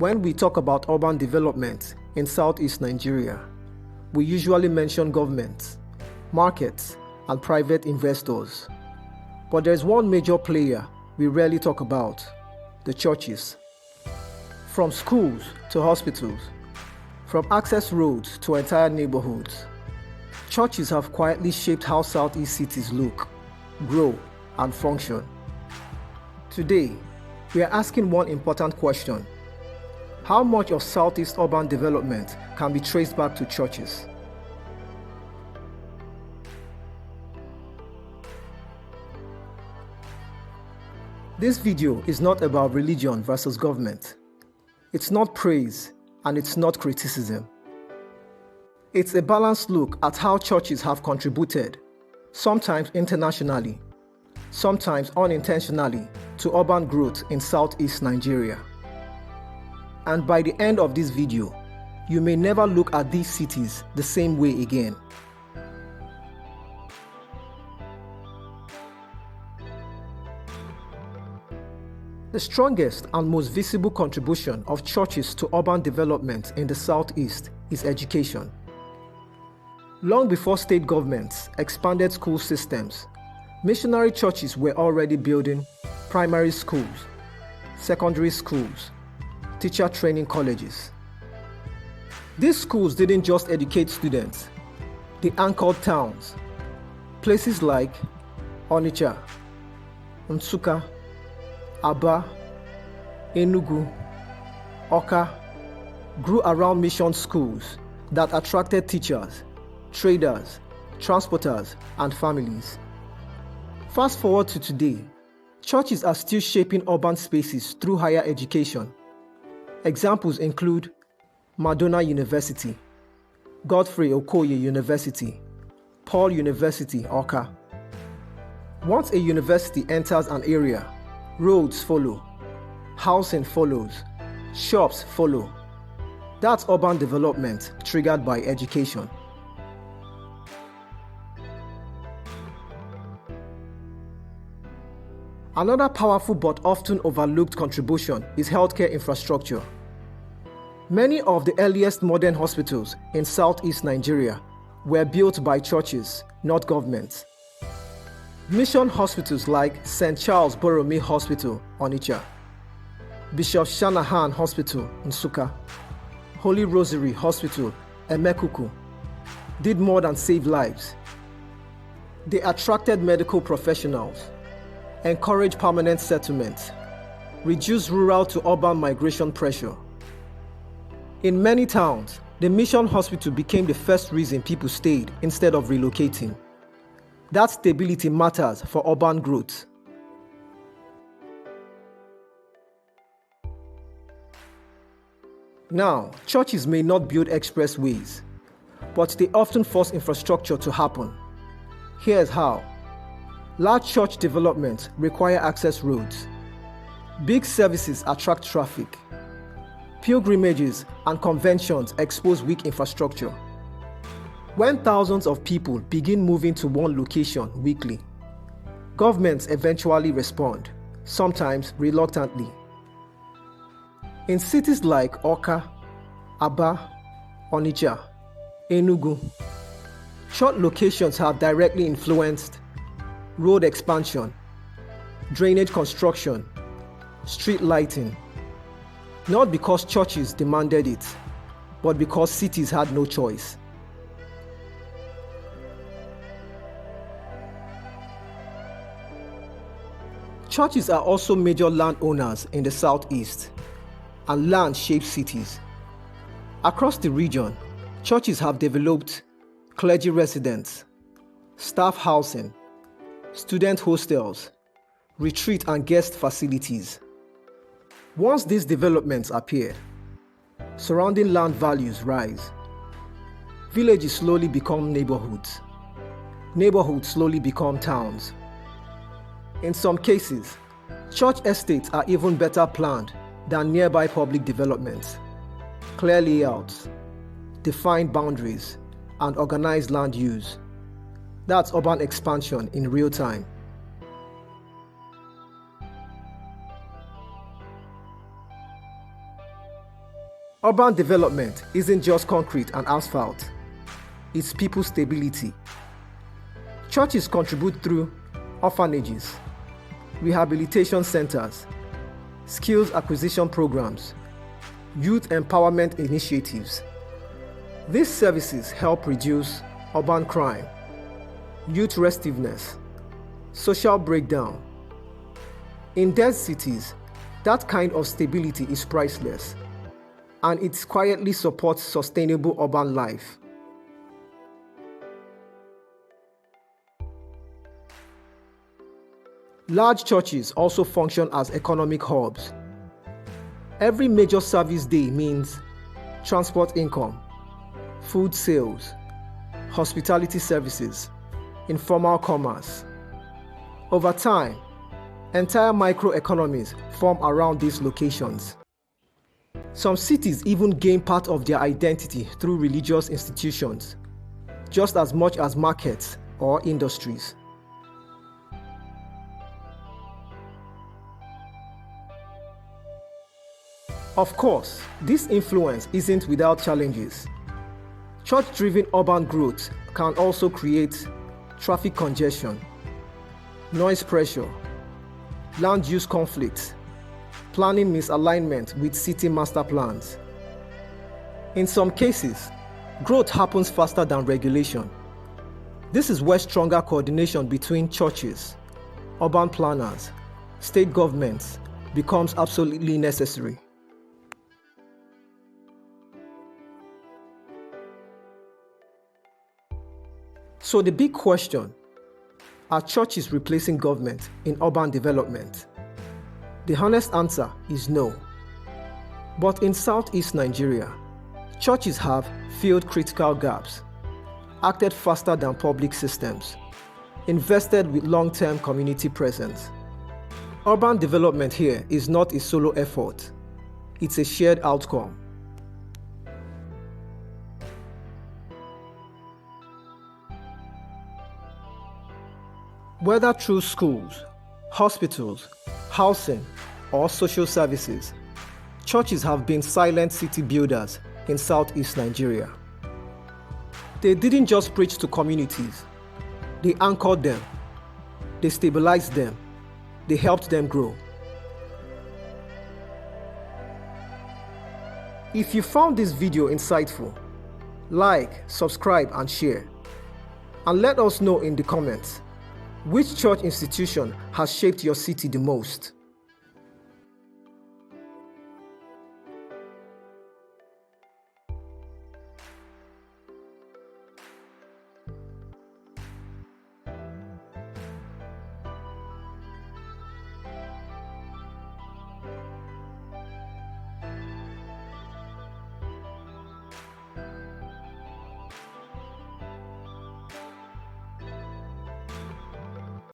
When we talk about urban development in Southeast Nigeria, we usually mention governments, markets, and private investors. But there's one major player we rarely talk about: the churches. From schools to hospitals, from access roads to entire neighborhoods, churches have quietly shaped how Southeast cities look, grow, and function. Today, we are asking one important question: how much of Southeast urban development can be traced back to churches? This video is not about religion versus government. It's not praise and it's not criticism. It's a balanced look at how churches have contributed, sometimes internationally, sometimes unintentionally, to urban growth in Southeast Nigeria. And by the end of this video, you may never look at these cities the same way again. The strongest and most visible contribution of churches to urban development in the Southeast is education. Long before state governments expanded school systems, missionary churches were already building primary schools, secondary schools, teacher training colleges. These schools didn't just educate students, they anchored towns. Places like Onitsha, Nsukka, Aba, Enugu, Awka grew around mission schools that attracted teachers, traders, transporters, and families. Fast forward to today, churches are still shaping urban spaces through higher education. Examples include Madonna University, Godfrey Okoye University, Paul University, Awka. Once a university enters an area, roads follow, housing follows, shops follow. That's urban development triggered by education. Another powerful but often overlooked contribution is healthcare infrastructure. Many of the earliest modern hospitals in Southeast Nigeria were built by churches, not governments. Mission hospitals like St. Charles Borromeo Hospital, Onitsha, Bishop Shanahan Hospital, Nsukka, Holy Rosary Hospital, Enugu, did more than save lives. They attracted medical professionals, encouraged permanent settlement, reduced rural to urban migration pressure. In many towns, the mission hospital became the first reason people stayed instead of relocating. That stability matters for urban growth. Now, churches may not build expressways, but they often force infrastructure to happen. Here's how. Large church developments require access roads. Big services attract traffic. Pilgrimages and conventions expose weak infrastructure. When thousands of people begin moving to one location weekly, governments eventually respond, sometimes reluctantly. In cities like Awka, Aba, Onitsha, Enugu, church locations have directly influenced road expansion, drainage construction, street lighting, not because churches demanded it, but because cities had no choice. Churches are also major landowners in the Southeast, and land shapes cities. Across the region, churches have developed clergy residence, staff housing, student hostels, retreat and guest facilities. Once these developments appear, surrounding land values rise. Villages slowly become neighborhoods. Neighborhoods slowly become towns. In some cases, church estates are even better planned than nearby public developments. Clear layouts, defined boundaries, and organized land use. That's urban expansion in real time. Urban development isn't just concrete and asphalt. It's people's stability. Churches contribute through orphanages, rehabilitation centers, skills acquisition programs, youth empowerment initiatives. These services help reduce urban crime, youth restiveness, social breakdown. In dense cities, that kind of stability is priceless, and it quietly supports sustainable urban life. Large churches also function as economic hubs. Every major service day means transport income, food sales, hospitality services, informal commerce. Over time, entire microeconomies form around these locations. Some cities even gain part of their identity through religious institutions, just as much as markets or industries. Of course, this influence isn't without challenges. Church-driven urban growth can also create traffic congestion, noise pressure, land use conflicts, planning misalignment with city master plans. In some cases, growth happens faster than regulation. This is where stronger coordination between churches, urban planners, state governments becomes absolutely necessary. So the big question, are churches replacing government in urban development? The honest answer is no. But in Southeast Nigeria, churches have filled critical gaps, acted faster than public systems, invested with long-term community presence. Urban development here is not a solo effort, it's a shared outcome. Whether through schools, hospitals, housing, or social services, churches have been silent city builders in Southeast Nigeria. They didn't just preach to communities, they anchored them, they stabilized them, they helped them grow. If you found this video insightful, like, subscribe, and share. And let us know in the comments, which church institution has shaped your city the most?